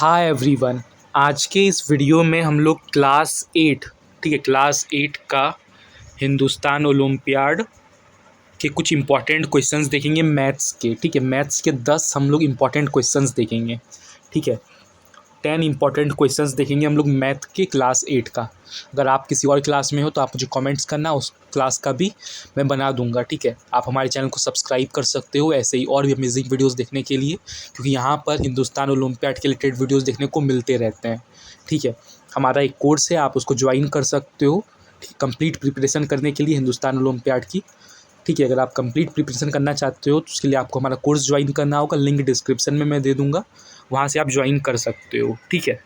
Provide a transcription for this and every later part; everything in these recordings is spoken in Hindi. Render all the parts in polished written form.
Hi everyone. आज के इस वीडियो में हम लोग क्लास 8 ठीक है क्लास 8 का हिंदुस्तान ओलंपियाड के कुछ इंपॉर्टेंट क्वेश्चंस देखेंगे मैथ्स के। ठीक है, मैथ्स के 10 हम लोग इंपॉर्टेंट क्वेश्चंस देखेंगे। ठीक है, 10 इंपॉर्टेंट क्वेश्चंस देखेंगे हम लोग मैथ के क्लास 8 का। अगर आप किसी और क्लास में हो तो आप मुझे कमेंट्स करना, उस क्लास का भी मैं बना दूंगा। ठीक है, आप हमारे चैनल को सब्सक्राइब कर सकते हो ऐसे ही और भी अमेजिंग वीडियोस देखने के लिए, क्योंकि यहाँ पर हिंदुस्तान ओलंपियाड के रिलेटेड वीडियोस देखने को मिलते रहते हैं। ठीक है, हमारा एक कोर्स है, आप उसको ज्वाइन कर सकते हो कंप्लीट प्रिपरेशन करने के लिए हिंदुस्तान ओलंपियाड की। ठीक है, अगर आप कंप्लीट प्रिपरेशन करना चाहते हो तो उसके लिए आपको हमारा कोर्स ज्वाइन करना होगा। लिंक डिस्क्रिप्शन में मैं दे दूँगा, वहाँ से आप ज्वाइन कर सकते हो। ठीक है,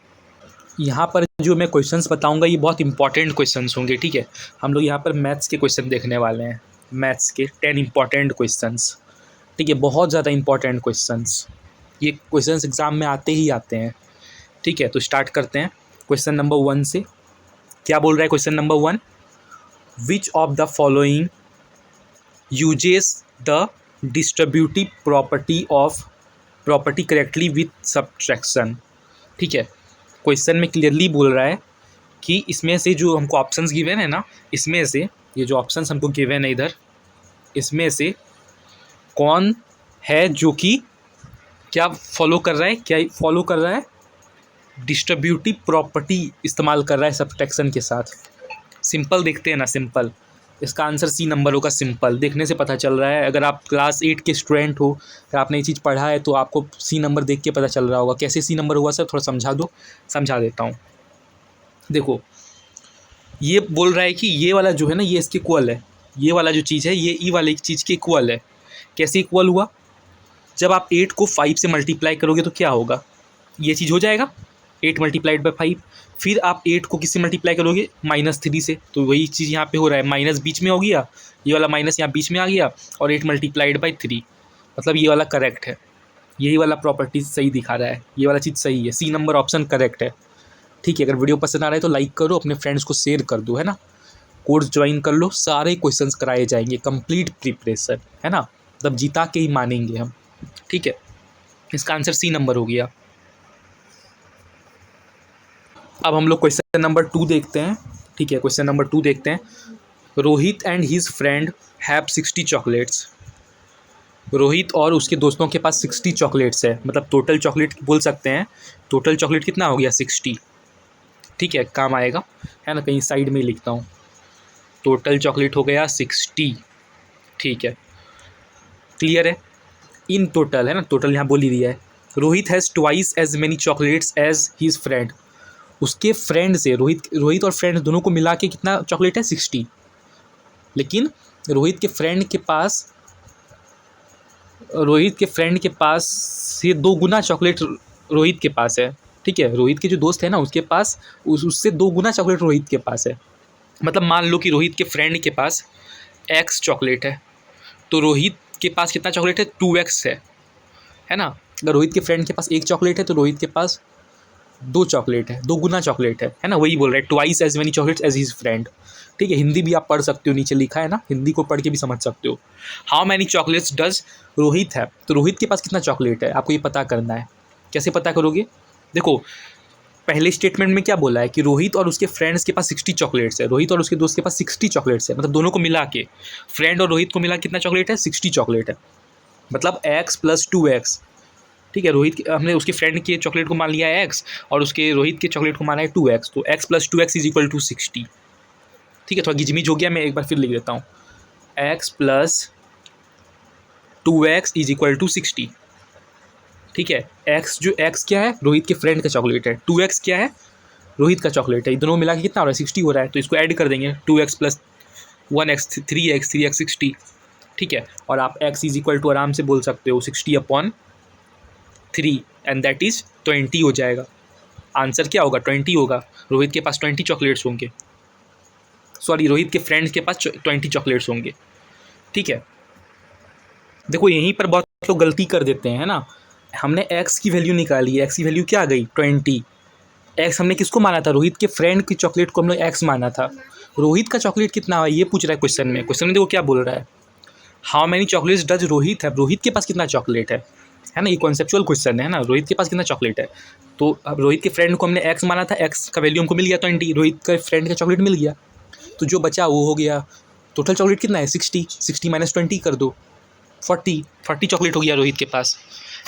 यहाँ पर जो मैं क्वेश्चंस बताऊंगा ये बहुत इंपॉर्टेंट क्वेश्चंस होंगे। ठीक है, हम लोग यहाँ पर मैथ्स के क्वेश्चन देखने वाले हैं, मैथ्स के 10 इंपॉर्टेंट क्वेश्चंस। ठीक है, बहुत ज़्यादा इंपॉर्टेंट क्वेश्चंस, ये क्वेश्चंस एग्जाम में आते ही आते हैं। ठीक है, तो स्टार्ट करते हैं क्वेश्चन नंबर 1 से। क्या बोल रहा है question number 1? Which of the following uses the distributive property correctly with subtraction. ठीक है, क्वेश्चन में क्लियरली बोल रहा है कि इसमें से जो हमको ऑप्शंस गिवन है ना, इसमें से ये जो ऑप्शंस हमको गिवन है इधर, इसमें से कौन है जो कि क्या फॉलो कर रहा है, डिस्ट्रीब्यूटिव प्रॉपर्टी इस्तेमाल कर रहा है सब्ट्रैक्शन के साथ। सिंपल देखते हैं ना, सिंपल। इसका आंसर सी नंबर होगा। सिंपल देखने से पता चल रहा है। अगर आप क्लास 8 के स्टूडेंट हो, अगर आपने ये चीज़ पढ़ा है तो आपको सी नंबर देख के पता चल रहा होगा। कैसे सी नंबर हुआ सर, थोड़ा समझा देता हूँ। देखो, ये बोल रहा है कि ये वाला जो है ना, ये इसके इक्वल है। ये वाला जो चीज़ है ये ई वाले चीज़ के इक्वल है। कैसे इक्वल हुआ? जब आप 8 को 5 से मल्टीप्लाई करोगे तो क्या होगा, ये चीज़ हो जाएगा 8 मल्टीप्लाइड बाई 5। फिर आप 8 को किससे मल्टीप्लाई करोगे? -3 से। तो वही चीज़ यहाँ पे हो रहा है, माइनस बीच में हो गया, ये वाला माइनस यहाँ बीच में आ गया, और 8 मल्टीप्लाइड बाई 3, मतलब ये वाला करेक्ट है। यही वाला प्रॉपर्टी सही दिखा रहा है, ये वाला चीज़ सही है। सी नंबर ऑप्शन करेक्ट है। ठीक है, अगर वीडियो पसंद आ रहा है तो लाइक करो, अपने फ्रेंड्स को शेयर कर दो, है ना। कोर्स ज्वाइन कर लो, सारे क्वेश्चंस कराए जाएंगे, कंप्लीट प्रिपरेशन, है ना। तब जीता के ही मानेंगे हम। ठीक है, इसका आंसर सी नंबर हो गया। अब हम लोग क्वेश्चन नंबर 2 देखते हैं। ठीक है, क्वेश्चन नंबर 2 देखते हैं। Rohit and his friend have 60 chocolates. Rohit और उसके दोस्तों के पास 60 चॉकलेट्स है, मतलब टोटल चॉकलेट बोल सकते हैं। टोटल चॉकलेट कितना हो गया? 60। ठीक है, काम आएगा, है ना। कहीं साइड में ही लिखता हूँ। टोटल चॉकलेट हो गया 60। ठीक है, क्लियर है। इन टोटल, है ना, टोटल यहाँ बोल ही दिया है। Rohit has twice as many chocolates as his friend. उसके फ्रेंड से रोहित और फ्रेंड दोनों को मिला के कितना चॉकलेट है? 60। लेकिन रोहित के फ्रेंड के पास से 2 गुना चॉकलेट रोहित के पास है। ठीक है, रोहित के जो दोस्त है ना, उसके पास उससे 2 गुना चॉकलेट रोहित के पास है। मतलब मान लो कि रोहित के फ्रेंड के पास x चॉकलेट है, तो रोहित के पास कितना चॉकलेट है? 2x है ना। अगर रोहित के फ्रेंड के पास 1 चॉकलेट है तो रोहित के पास 2 चॉकलेट है, 2 गुना चॉकलेट है ना। वही बोल रहा है, twice as many chocolates as his friend. ठीक है, हिंदी भी आप पढ़ सकते हो, नीचे लिखा है ना, हिंदी को पढ़ के भी समझ सकते हो। How many chocolates does Rohit है, तो रोहित के पास कितना चॉकलेट है आपको ये पता करना है। कैसे पता करोगे? देखो, पहले स्टेटमेंट में क्या बोला है कि रोहित और उसके फ्रेंड्स के पास 60 चॉकलेट्स है। रोहित और उसके दोस्त के पास 60 चॉकलेट्स है, मतलब दोनों को मिला के, फ्रेंड और रोहित को मिला कितना चॉकलेट है? 60 चॉकलेट है, मतलब x + 2x। ठीक है, हमने उसके फ्रेंड के चॉकलेट को मान लिया है x, और उसके रोहित के चॉकलेट को माना है 2x, तो x + 2x = 60। ठीक है, थोड़ा गिजमिज हो गया, मैं एक बार फिर लिख देता हूँ। x + 2x = 60। ठीक है, x क्या है? रोहित के फ्रेंड का चॉकलेट है। 2x क्या है? रोहित का चॉकलेट है। दोनों मिला के कितना हो रहा है? 60 हो रहा है, तो इसको ऐड कर देंगे। 2x + 1x 3x 3x 60। ठीक है, और आप x = आराम से बोल सकते हो 60/3, एंड दैट इज़ 20 हो जाएगा। आंसर क्या होगा? 20 होगा। रोहित के पास 20 चॉकलेट्स होंगे, सॉरी, रोहित के फ्रेंड्स के पास 20 चॉकलेट्स होंगे। ठीक है, देखो यहीं पर बहुत लोग गलती कर देते हैं, है ना। हमने x की वैल्यू निकाली है, x की वैल्यू क्या आ गई? 20। x हमने किसको माना था? रोहित के फ्रेंड की चॉकलेट को हमने x माना था। रोहित का चॉकलेट कितना है ये पूछ रहा है क्वेश्चन में। क्वेश्चन में देखो क्या बोल रहा है, how many chocolates does Rohit है। रोहित के पास कितना चॉकलेट है है ना, ये कॉन्सेप्चुअल क्वेश्चन है ना, रोहित के पास कितना चॉकलेट है। तो अब रोहित के फ्रेंड को हमने एक्स माना था, एक्स का वैल्यू हमको मिल गया 20, रोहित के फ्रेंड का चॉकलेट मिल गया, तो जो बचा वो हो गया टोटल चॉकलेट कितना है 60, 60 माइनस 20 कर दो 40 चॉकलेट हो गया रोहित के पास,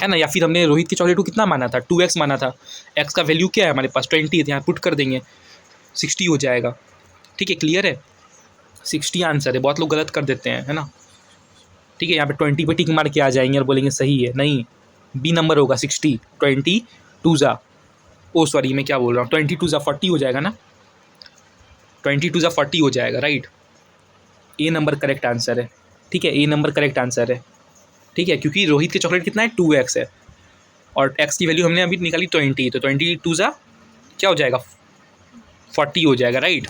है ना। या फिर हमने रोहित के चॉकलेट को कितना माना था 2x माना था, एक्स का वैल्यू क्या है हमारे पास 20 है, यहाँ पुट कर देंगे 60 हो जाएगा। ठीक है, क्लियर है, 60 आंसर है। बहुत लोग गलत कर देते हैं, है ना। ठीक है, यहाँ पे 20 पे टिक मार के आ जाएंगे और बोलेंगे सही है, नहीं, बी नंबर होगा 60, 20 2 जा, ओ सॉरी मैं क्या बोल रहा हूँ, 20 2 जा 40 हो जाएगा ना, 20 2 जा 40 हो जाएगा, राइट। ए नंबर करेक्ट आंसर है। ठीक है, ए नंबर करेक्ट आंसर है। ठीक है, क्योंकि रोहित के चॉकलेट कितना है 2x है और x की वैल्यू हमने अभी निकाली 20, तो 20 2 जा क्या हो जाएगा 40 हो जाएगा, राइट।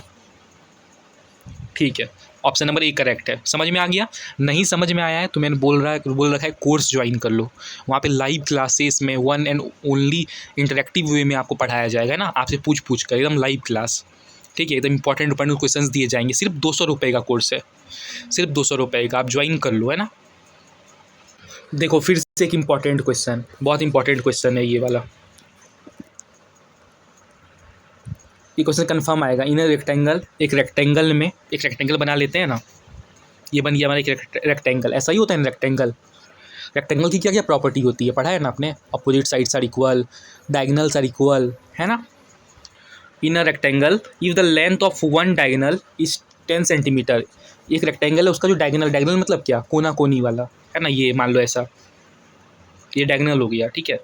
ठीक है, ऑप्शन नंबर ए करेक्ट है। समझ में आ गया? नहीं समझ में आया है तो मैंने बोल रखा है कोर्स ज्वाइन कर लो, वहाँ पे लाइव क्लासेस में वन एंड ओनली इंटरेक्टिव वे में आपको पढ़ाया जाएगा ना, आपसे पूछ कर एकदम लाइव क्लास। ठीक है, एकदम इंपॉर्टेंट क्वेश्चंस दिए जाएंगे। सिर्फ 200 रुपये का कोर्स है, सिर्फ 200 रुपये का, आप ज्वाइन कर लो, है ना। देखो फिर से एक इम्पॉर्टेंट क्वेश्चन, बहुत इंपॉर्टेंट क्वेश्चन है ये वाला। ये क्वेश्चन कंफर्म आएगा। इन रेक्टेंगल, एक रेक्टेंगल बना लेते हैं ना, ये बन गया हमारा एक रेक्टेंगल। ऐसा ही होता है रेक्टेंगल। रेक्टेंगल की क्या क्या प्रॉपर्टी होती है पढ़ा है ना आपने, opposite sides are equal, diagonals are equal, है ना। In a rectangle if the length of one diagonal is 10 centimetre, एक रेक्टेंगल है उसका जो डायगोनल मतलब क्या, कोना कोनी वाला, है ना, ये मान लो ऐसा, ये डायगोनल हो गया। ठीक है,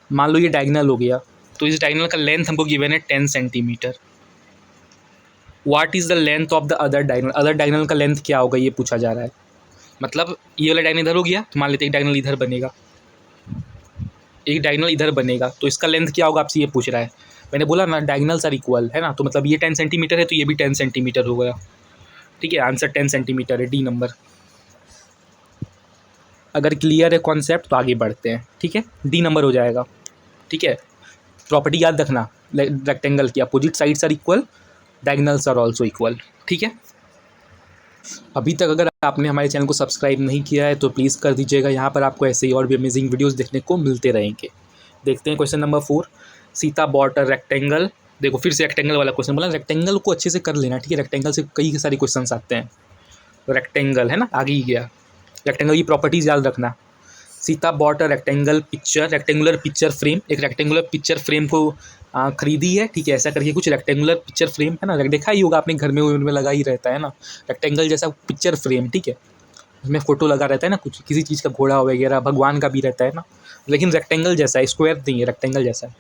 मान लो ये डायगोनल हो गया, तो इस डायगोनल का लेंथ हमको गिवन है 10 centimetre. What is the length of the other diagonal, other diagonal का लेंथ क्या होगा ये पूछा जा रहा है। मतलब ये वाला डायगोनल इधर हो गया, तो मान लेते हैं एक डायगोनल इधर बनेगा, एक डायगोनल इधर बनेगा, तो इसका लेंथ क्या होगा आपसे ये पूछ रहा है। मैंने बोला ना डायगोनल्स आर इक्वल, है ना, तो मतलब ये 10 सेंटीमीटर है तो ये भी 10 सेंटीमीटर हो गया। ठीक है, आंसर 10 सेंटीमीटर है, डी नंबर। अगर क्लियर है कॉन्सेप्ट तो आगे बढ़ते हैं। ठीक है, डी नंबर हो जाएगा। ठीक है, प्रॉपर्टी याद रखना, रेक्टेंगल की opposite sides are equal, diagonals are also equal. ठीक है, अभी तक अगर आपने हमारे चैनल को सब्सक्राइब नहीं किया है तो प्लीज़ कर दीजिएगा, यहाँ पर आपको ऐसे ही और भी अमेजिंग वीडियोस देखने को मिलते रहेंगे। देखते हैं question number 4, Sita bought a rectangle. देखो फिर से रेक्टेंगल वाला क्वेश्चन बोला, रेक्टेंगल को अच्छे से कर लेना। ठीक है, रेक्टेंगल से कई सारे क्वेश्चन आते हैं, रेक्टेंगल है ना, आगे ही गया। रेक्टेंगल की प्रॉपर्टीज याद रखना। Sita bought a rectangular picture frame, एक रेक्टेंगुलर पिक्चर फ्रेम को खरीदी है। ठीक है, ऐसा करके कुछ रेक्टेंगुलर पिक्चर फ्रेम, है ना, देखा ही होगा आपने, घर में उनमें लगा ही रहता है ना रेक्टेंगल जैसा पिक्चर फ्रेम। ठीक है, उसमें फोटो लगा रहता है ना, कुछ किसी चीज़ का घोड़ा वगैरह, भगवान का भी रहता है ना, लेकिन रेक्टेंगल जैसा है, स्क्वायर नहीं है, रेक्टेंगल जैसा है।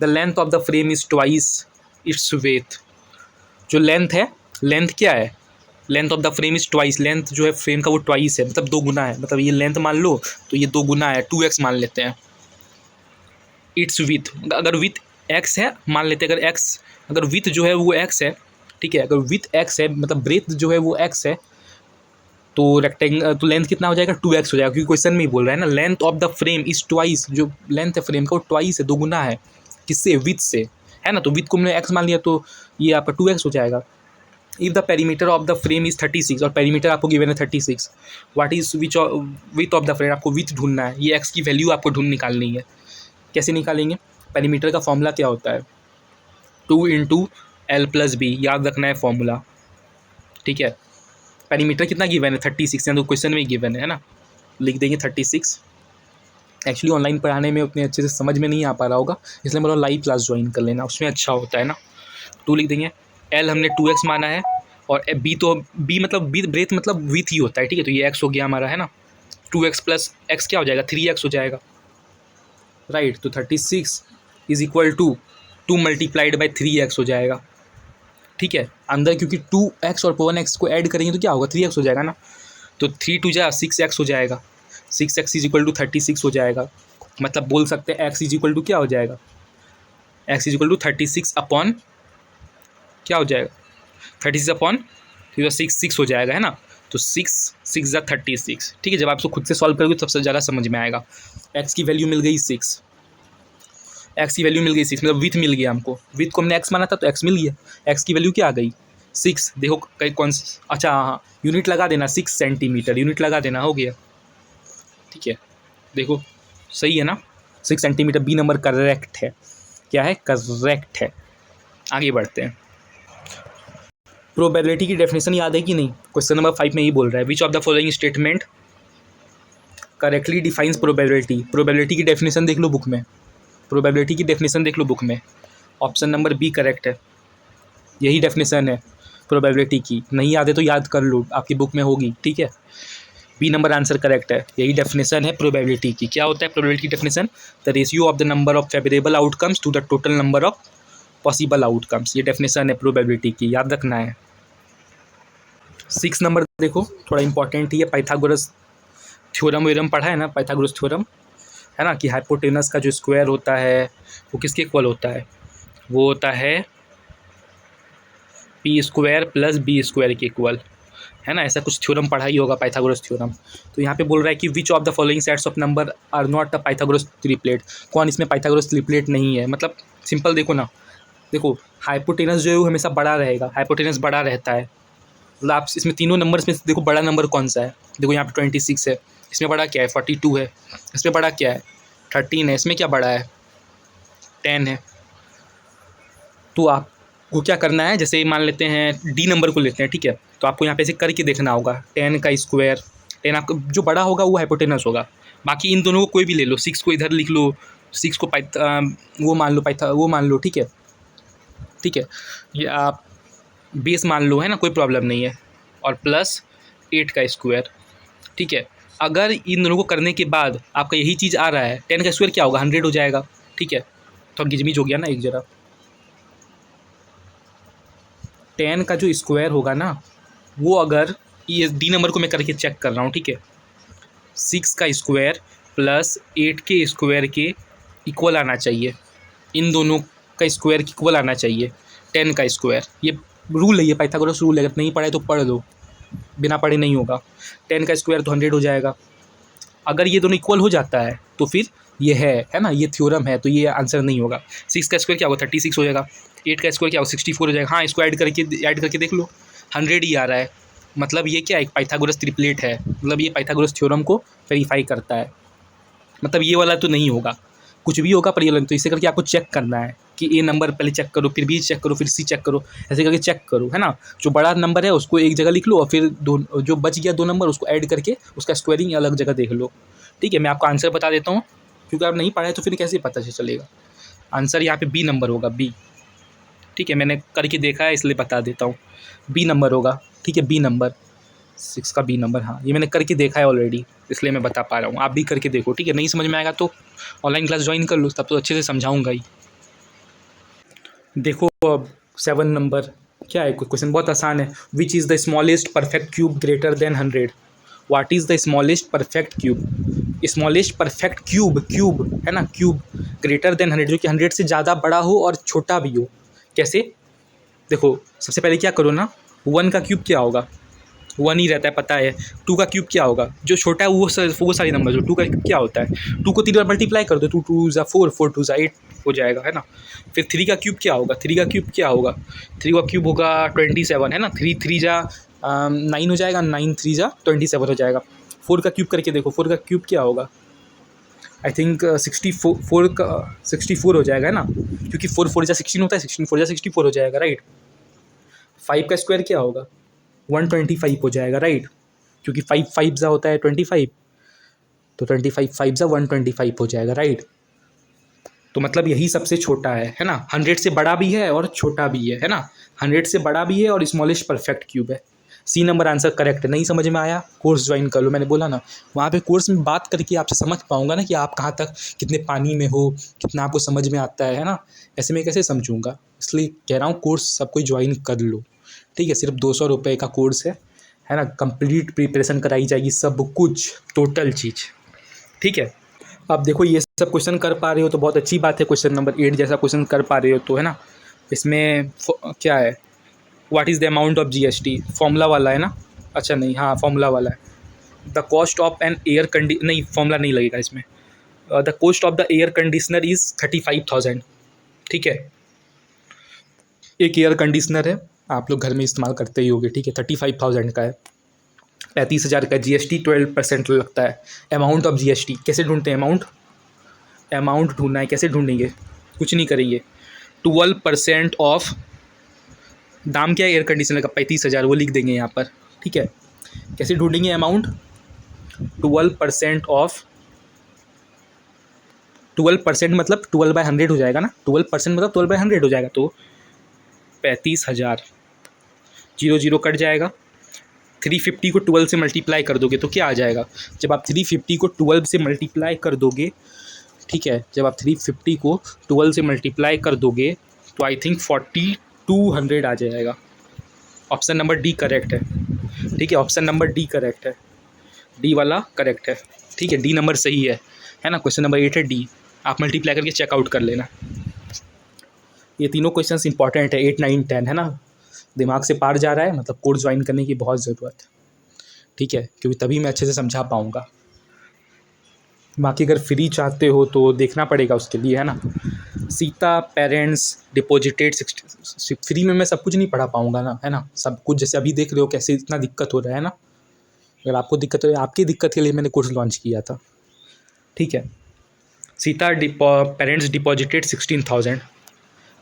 The length of the frame is twice its width, जो लेंथ है, लेंथ क्या है, length of the frame is twice, length जो है फ्रेम का वो ट्वाइस है, मतलब 2 गुना है, मतलब ये लेंथ मान लो तो ये 2 गुना है, 2x मान लेते हैं। इट्स विथ, अगर विथ x है मान लेते हैं, अगर विथ जो है वो x है, ठीक है, अगर विथ x है मतलब ब्रेथ जो है वो x है, तो तो लेंथ कितना हो जाएगा 2x हो जाएगा, क्योंकि क्वेश्चन में ही बोल रहा है ना, length of the frame is twice, जो लेंथ है फ्रेम का वो ट्वाइस है, 2 गुना है, किससे, विथ से, है ना, तो विथ को हमने x मान लिया तो ये आपका 2x हो जाएगा। If the perimeter of the frame is 36, और पेरीमीटर आपको गिवन है 36, what is width of the frame, आपको विथ ढूंढना है, ये x की वैल्यू आपको निकालनी है। कैसे निकालेंगे, पेरीमीटर का फॉर्मूला क्या होता है, 2 × L+B, याद रखना है फॉर्मूला। ठीक है, पेरीमीटर कितना गिवन है 36, तो क्वेश्चन में गिवन है ना, लिख देंगे 36। एक्चुअली ऑनलाइन पढ़ाने में उतने अच्छे से समझ में नहीं आ पा रहा होगा, इसलिए मेरा लाइव क्लास ज्वाइन कर लेना, उसमें अच्छा होता है ना। 2 लिख देंगे, L हमने 2x माना है, और B तो B मतलब ब्रेथ मतलब विथ ही होता है। ठीक है, तो ये x हो गया हमारा, है ना, 2x + x क्या हो जाएगा 3x हो जाएगा, राइट। तो 36 इज इक्वल टू 2 × 3x हो जाएगा। ठीक है, अंदर क्योंकि 2x और 1x को ऐड करेंगे तो क्या होगा 3x हो जाएगा ना, तो 3 2 जा 6x हो जाएगा, 6x इज इक्वल टू 36 हो जाएगा। मतलब बोल सकते हैं x इज इक्वल टू क्या हो जाएगा, x is equal to 36 upon क्या हो जाएगा 36 अपॉन 6 हो जाएगा, है ना, तो 6 6 × 36। ठीक है, जब आप इसको खुद से सॉल्व करोगे तो सबसे ज़्यादा समझ में आएगा। x की वैल्यू मिल गई 6, एक्स की वैल्यू मिल गई 6, मतलब विथ मिल गया हमको, विथ को हमने एक्स माना था तो एक्स मिल गया, एक्स की वैल्यू क्या आ गई 6। देखो कहीं कौन, अच्छा हाँ, यूनिट लगा देना 6 सेंटीमीटर, यूनिट लगा देना, हो गया। ठीक है, देखो सही है ना, 6 सेंटीमीटर, बी नंबर करेक्ट है। क्या है, करेक्ट है। आगे बढ़ते हैं। प्रोबेबिलिटी की डेफिनेशन याद है कि नहीं? क्वेश्चन नंबर 5 में ये बोल रहा है, विच of the following statement correctly defines probability. Probability की डेफिनेशन देख लो बुक में, प्रोबेबिलिटी की डेफिनेशन देख लो बुक में, ऑप्शन नंबर बी करेक्ट है, यही डेफिनेशन है प्रोबेबिलिटी की। नहीं याद है तो याद कर लो, आपकी बुक में होगी। ठीक है, बी नंबर आंसर करेक्ट है, यही डेफिनेशन है प्रोबेबिलिटी की। क्या होता है प्रोबेबिलिटी की definition? The ratio of the number of favourable outcomes to the total number of possible outcomes, ये डेफिनेशन है प्रोबेबिलिटी की, याद रखना है। 6 नंबर देखो, थोड़ा इंपॉर्टेंट ही है, पाइथागोरस थ्योरम वेरम पढ़ा है ना, पाइथागोरस थ्योरम है ना, कि हाइपोटेनस का जो स्क्वायर होता है वो किसके इक्वल होता है? वो होता है P square plus B square के इक्वल, है ना, ऐसा कुछ थ्योरम पढ़ा ही होगा, पाइथागोरस थ्योरम। तो यहाँ पे बोल रहा है कि which of the following sets of number are not a Pythagoras triplet. कौन इसमें पाइथागोरस ट्रिपलेट नहीं है? मतलब सिंपल देखो ना, देखो हाइपोटेनस जो है वो हमेशा बड़ा रहेगा, हाइपोटेनस बड़ा रहता है, मतलब आप इसमें तीनों नंबर्स में देखो बड़ा नंबर कौन सा है? देखो यहाँ पे 26 है, इसमें बड़ा क्या है? 42 है, इसमें बड़ा क्या है? 13 है, इसमें क्या बड़ा है? 10 है। तो आपको क्या करना है, जैसे मान लेते हैं डी नंबर को लेते हैं, ठीक है, तो आपको यहाँ पे ऐसे करके देखना होगा, 10 का स्क्वायर, 10 आपका जो बड़ा होगा वो हाइपोटेनस होगा, बाकी इन दोनों को कोई भी ले लो, 6 को इधर लिख लो, 6 को वो मान लो वो मान लो, ठीक है, ठीक है, ये आप बेस मान लो, है ना, कोई प्रॉब्लम नहीं है, और प्लस 8 का स्क्वायर। ठीक है, अगर इन दोनों को करने के बाद आपका यही चीज़ आ रहा है, 10 का स्क्वायर क्या होगा? 100 हो जाएगा। ठीक है, तो गिजमिज हो गया ना एक जरा, 10 का जो स्क्वायर होगा ना, वो अगर ये डी नंबर को मैं करके चेक कर रहा हूँ, ठीक है, 6 का स्क्वायर प्लस 8 के स्क्वायर के इक्वल आना चाहिए, इन दोनों का स्क्वायर के इक्वल आना चाहिए 10 का स्क्वायर। ये रूल है, ये पाइथागोरस रूल है, अगर नहीं पढ़ा है तो पढ़ लो, बिना पढ़े नहीं होगा। 10 का स्क्वायर तो 100 हो जाएगा, अगर ये दोनों इक्वल हो जाता है तो फिर ये है ना, ये थ्योरम है, तो ये आंसर नहीं होगा। 6 का स्क्वायर क्या होगा? 36 हो जाएगा, 8 का स्क्वायर क्या होगा? 64 हो जाएगा। हाँ, इसको ऐड करके देख लो, 100 ही आ रहा है, मतलब ये क्या है? एक पाइथागोरस ट्रिपलेट है, मतलब ये पाइथागोरस थ्योरम को वेरीफाई करता है, मतलब ये वाला तो नहीं होगा, कुछ भी होगा पर ये वाला। तो इसे करके आपको चेक करना है कि ए नंबर पहले चेक करो, फिर बी चेक करो, फिर सी चेक करो, ऐसे करके चेक करो, है ना। जो बड़ा नंबर है उसको एक जगह लिख लो, और फिर जो बच गया 2 नंबर उसको ऐड करके उसका स्क्वायरिंग अलग जगह देख लो। ठीक है, मैं आपको आंसर बता देता हूँ, क्योंकि आप नहीं पढ़ा है तो फिर कैसे पता चलेगा। आंसर यहाँ पे बी नंबर होगा, बी। ठीक है, मैंने करके देखा है इसलिए बता देता हूँ, बी नंबर होगा। ठीक है, बी नंबर 6 का बी नंबर, हाँ ये मैंने करके देखा है ऑलरेडी, इसलिए मैं बता पा रहा हूँ। आप भी करके देखो, ठीक है, नहीं समझ में आएगा तो ऑनलाइन क्लास ज्वाइन कर लो, तब तो अच्छे से समझाऊंगा ही। देखो अब 7 नंबर क्या है, क्वेश्चन बहुत आसान है। Which is the smallest perfect cube greater than 100? What is the smallest perfect cube? Smallest perfect cube, cube है ना, क्यूब ग्रेटर देन 100, जो कि 100 से ज़्यादा बड़ा हो और छोटा भी हो। कैसे? देखो सबसे पहले क्या करो ना, 1 का क्यूब क्या होगा? 1 ही रहता है, पता है। 2 का क्यूब क्या होगा? जो छोटा है वो सारी नंबर, जो 2 का क्यूब क्या होता है? 2 को 3 बार मल्टीप्लाई कर दो, 2 2 ज़ा 4, 4 2 ज़ा 8 हो जाएगा, है ना। फिर 3 का क्यूब क्या होगा? 3 का क्यूब क्या होगा? 3 का क्यूब होगा 27, है ना। 3 3 ज़ा 9 हो जाएगा, 9 3 ज़ा 27 हो जाएगा। 4 का क्यूब करके देखो, 4 का क्यूब क्या होगा? आई थिंक 64 हो जाएगा, है ना, क्योंकि 4 4 ज़ा 16 होता है, 16 4 ज़ा 64 हो जाएगा, राइट। 5 का स्क्वायर क्या होगा? 125 हो जाएगा, राइट, क्योंकि 5 5 ज़ा होता है 25, तो 25 5 ज़ा 125 हो जाएगा, राइट। तो मतलब यही सबसे छोटा है ना। 100 से बड़ा भी है और छोटा भी है ना। 100 से बड़ा भी है और स्मॉलेस्ट परफेक्ट क्यूब है। सी नंबर आंसर करेक्ट है। नहीं समझ में आया, कोर्स ज्वाइन कर लो, मैंने बोला ना, वहाँ पे कोर्स में बात करके आपसे समझ पाऊंगा ना कि आप कहाँ तक, कितने पानी में हो, कितना आपको समझ में आता है ना। ऐसे में कैसे समझूंगा, इसलिए कह रहा हूँ कोर्स सब कोई ज्वाइन कर लो, ठीक है। सिर्फ 200 रुपये का कोर्स है ना, कंप्लीट प्रिपरेशन कराई जाएगी, सब कुछ टोटल चीज़, ठीक है। अब देखो ये सब क्वेश्चन कर पा रहे हो तो बहुत अच्छी बात है। क्वेश्चन नंबर 8 जैसा क्वेश्चन कर पा रहे हो तो, है ना। इसमें क्या है, what is the amount of GST, formula वाला है ना। अच्छा नहीं, हाँ फॉर्मूला वाला है। The cost of an air नहीं, फॉर्मूला नहीं लगेगा इसमें। The cost of the air conditioner is 35,000। ठीक है, एक एयर कंडीशनर है, आप लोग घर में इस्तेमाल करते ही होगे, ठीक है, 35,000 का है, 35,000 का। GST 12% लगता है। अमाउंट ऑफ GST कैसे ढूंढते हैं? अमाउंट ढूंढना है, कैसे ढूंढेंगे? कुछ नहीं करेंगे, 12% ऑफ दाम क्या है एयर कंडीशनर का? 35,000, वो लिख देंगे यहाँ पर। ठीक है, कैसे ढूंढेंगे अमाउंट? 12% ऑफ 12% मतलब 12/100 हो जाएगा ना, 12% मतलब 12/100 हो जाएगा, तो 35,000, 0 कट जाएगा। 350 को 12 से मल्टीप्लाई कर दोगे तो क्या आ जाएगा? जब आप 350 को 12 से मल्टीप्लाई कर दोगे, ठीक है, जब आप 350 को 12 से मल्टीप्लाई कर दोगे तो आई थिंक 4200 आ जाएगा। ऑप्शन नंबर डी करेक्ट है। ठीक है, ऑप्शन नंबर डी करेक्ट है, डी वाला करेक्ट है। ठीक है, डी नंबर सही है ना। क्वेश्चन नंबर 8 है डी, आप मल्टीप्लाई करके चेकआउट कर लेना। ये तीनों क्वेश्चंस इंपॉर्टेंट है, 8, 9, 10 है ना, दिमाग से पार जा रहा है, मतलब कोर्स ज्वाइन करने की बहुत ज़रूरत है। ठीक है, क्योंकि तभी मैं अच्छे से समझा पाऊँगा। बाकी अगर फ्री चाहते हो तो देखना पड़ेगा उसके लिए, है ना। सीता पेरेंट्स डिपॉजिटेड 60, फ्री में मैं सब कुछ नहीं पढ़ा पाऊँगा ना, है ना। सब कुछ जैसे अभी देख रहे हो कैसे इतना दिक्कत हो रहा है ना। अगर आपको दिक्कत हो, आपकी दिक्कत के लिए मैंने कोर्स लॉन्च किया था। ठीक है, सीता पेरेंट्स डिपॉजिटेड 16,000,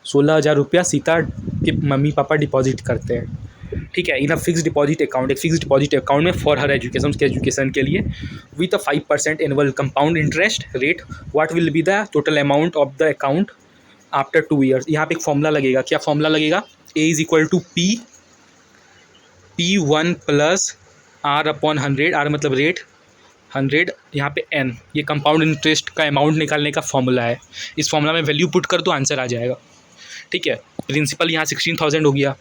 16,000 रुपया सीता के मम्मी पापा डिपॉजिट करते हैं। ठीक है, in a fix deposit account, एक फिक्स डिपॉजिट अकाउंट में फॉर हर एजुकेशन, उसके एजुकेशन के लिए, with a 5% annual compound interest rate, what will be the total amount of the account after 2 years. यहाँ पे एक फॉर्मूला लगेगा, क्या फॉर्मूला लगेगा? A is equal to P1 plus R/100, R मतलब रेट, 100 यहाँ पे N, ये कंपाउंड इंटरेस्ट का अमाउंट निकालने का फॉर्मूला है। इस फॉर्मूला में वैल्यू पुट कर दो, आंसर आ जाएगा। ठीक है, प्रिंसिपल यहाँ 16,000 हो गया।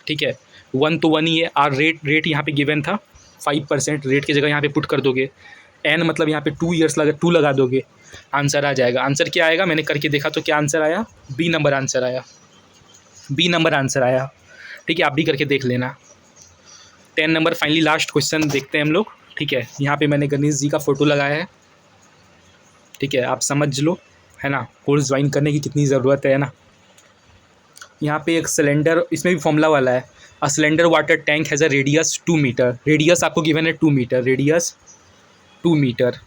ठीक है, 1 तो 1 ही है, और रेट यहाँ पे गिवन था 5%, रेट की जगह यहाँ पे पुट कर दोगे। N मतलब यहाँ पे 2 ईयर्स 2 लगा दोगे, आंसर आ जाएगा। आंसर क्या आएगा? मैंने करके देखा तो क्या आंसर आया? बी नंबर आंसर आया, बी नंबर आंसर आया। ठीक है, आप भी करके देख लेना। 10 नंबर फाइनली लास्ट क्वेश्चन देखते हैं हम लोग। ठीक है, यहाँ पे मैंने गणेश जी का फ़ोटो लगाया है। ठीक है, आप समझ लो, है ना, कोर्स ज्वाइन करने की कितनी ज़रूरत है ना। यहाँ पे एक सिलेंडर, इसमें भी फॉर्मूला वाला है। A cylinder water tank has a radius 2 metre, radius आपको गिवन है 2 metre, radius 2 metre,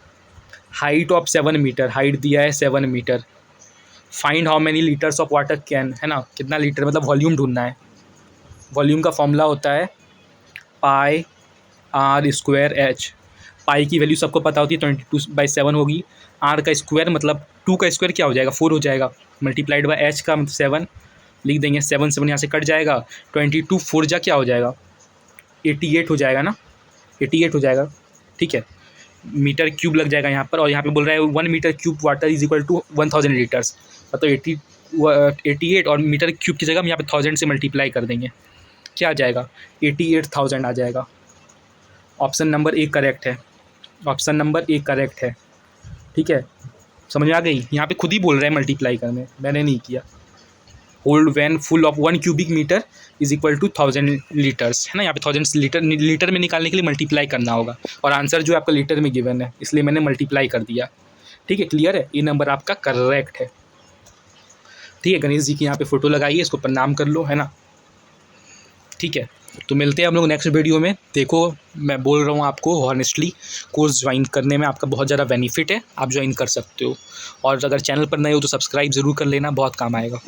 height of 7 metre, height दिया है 7 metre. Find how many litres of water can, है ना, कितना लीटर, मतलब वॉल्यूम ढूंढना है। वॉल्यूम का फॉर्मूला होता है πr²h। पाई की वैल्यू सबको पता होती है, 22/7 होगी। आर का स्क्वायर मतलब 2 का स्क्वायर क्या हो जाएगा? 4 हो जाएगा, मल्टीप्लाइड बाय एच का मतलब 7 लिख देंगे। 7 यहाँ से कट जाएगा, 22 4 जा क्या हो जाएगा? 88 हो जाएगा ना, 88 हो जाएगा। ठीक है, मीटर क्यूब लग जाएगा यहाँ पर, और यहाँ पे बोल रहा है 1 metre cube water is equal to 1000 litres, मतलब 88, और मीटर क्यूब की जगह हम यहाँ पे 1000 से मल्टीप्लाई कर देंगे, क्या आ जाएगा? 88,000 आ जाएगा। ऑप्शन नंबर ए करेक्ट है, ऑप्शन नंबर ए करेक्ट है। ठीक है, समझ में आ गई? यहाँ पे खुद ही बोल रहा है मल्टीप्लाई करने, मैंने नहीं किया। Hold van full of 1 cubic metre is equal to 1000 litres, है ना। यहाँ पे 1000 लीटर में निकालने के लिए मल्टीप्लाई करना होगा, और आंसर जो है आपका लीटर में गिवन है, इसलिए मैंने मल्टीप्लाई कर दिया। ठीक है, क्लियर है? ये नंबर आपका करेक्ट है। ठीक है, गणेश जी की यहाँ पे फ़ोटो लगाइए, इसको प्रणाम कर लो, है ना। ठीक है, तो मिलते हैं हम लोग नेक्स्ट वीडियो में। देखो, मैं बोल रहा हूँ आपको हॉनेस्टली, कोर्स ज्वाइन करने में आपका बहुत ज़्यादा बेनिफिट है, आप ज्वाइन कर सकते हो। और अगर चैनल पर नए हो तो सब्सक्राइब ज़रूर कर लेना, बहुत काम आएगा।